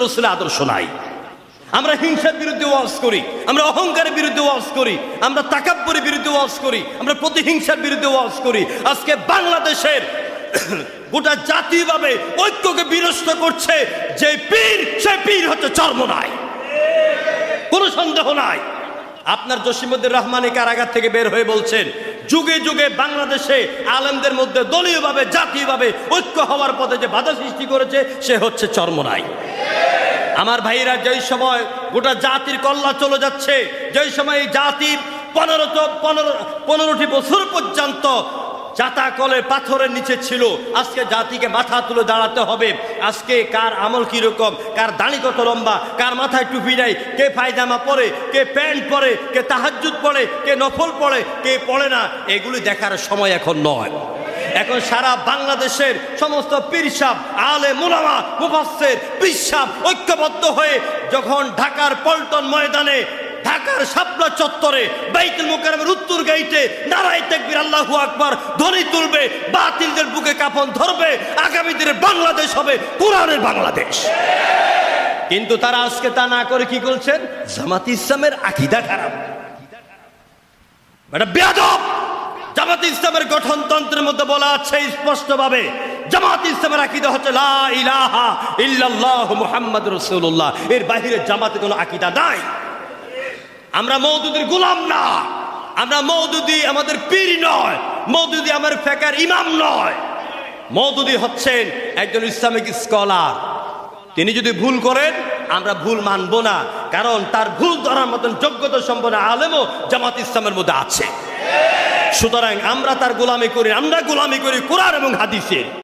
রাসূলের আদর্শ নাই। আমরা হিংসার বিরুদ্ধে ওয়াজ করি, আমরা অহংকারের বিরুদ্ধে ওয়াজ করি, আমরা তাকাব্বুরের বিরুদ্ধে ওয়াজ করি, আমরা প্রতিহিংসার বিরুদ্ধে ওয়াজ করি। আজকে বাংলাদেশের গোটা জাতীয়ভাবে ঐক্যকে বিনষ্ট করছে যে পীর, সে পীর হচ্ছে চরমোনাই, কোনো সন্দেহ নাই। আপনার জসিমউদ্দিন রহমানী কারাগার থেকে বের হয়ে বলছেন, যুগে যুগে বাংলাদেশে আলেমদের মধ্যে দলীয়ভাবে জাতীয়ভাবে ঐক্য হওয়ার পথে যে বাধা সৃষ্টি করেছে সে হচ্ছে চরমোনাই। আমার ভাইরা, যেই সময় গোটা জাতির কল্লা চলে যাচ্ছে, যেই সময় এই জাতির 15টি বছর পর্যন্ত জাতা কলে পাথরের নিচে ছিল, আজকে জাতিকে মাথা তুলে দাঁড়াতে হবে। আজকে কার আমল কিরকম, কার দাড়ি কত লম্বা, কার মাথায় টুপি নাই, কে পায়জামা পরে, কে প্যান্ট পরে, কে তাহাজ্জুদ পড়ে, কে নফল পড়ে, কে পড়ে না, এগুলি দেখার সময় এখন নয়। এখন সারা বাংলাদেশের সমস্ত পীর সাহেব, আলেম উলামা, মুফাসসির, পীর সাহেব ঐক্যবদ্ধ হয়ে যখন ঢাকার পল্টন ময়দানে, ঢাকার শাপলা চত্বরে, বাইতুল মুকাররমের উত্তর গেইটে নারায়ে তাকবীর আল্লাহু আকবার ধ্বনি তুলবে, বাতিলদের বুকে কাফন ধরবে, আগামী দিনে বাংলাদেশ হবে কোরআনের বাংলাদেশ। কিন্তু তারা আজকে তা না করে কি করছেন? জামাত ইসলামের আকীদা খারাপ, এটা বেয়াদব। জামাত ইসলামের গঠনতন্ত্রের মধ্যে বলা আছে স্পষ্টভাবে, জামাত ইসলামের আকীদা হচ্ছে লা ইলাহা ইল্লাল্লাহু মুহাম্মাদুর রাসূলুল্লাহ, এর বাইরে জামাতে কোনো আকীদা নাই। আমরা মওদুদির গোলাম না, আমরা মওদুদি আমাদের পীর নয়, মওদুদি আমার ফেকার ইমাম নয়। মওদুদি হচ্ছেন একজন ইসলামিক স্কলার। তিনি যদি ভুল করেন আমরা ভুল মানব না, কারণ তার ভুল ধরার মতন যোগ্যতা সম্পন্ন আলেমও জামাত ইসলামের মধ্যে আছে। সুতরাং আমরা তার গোলামি করি, আমরা গোলামি করি কোরআন এবং হাদিসের।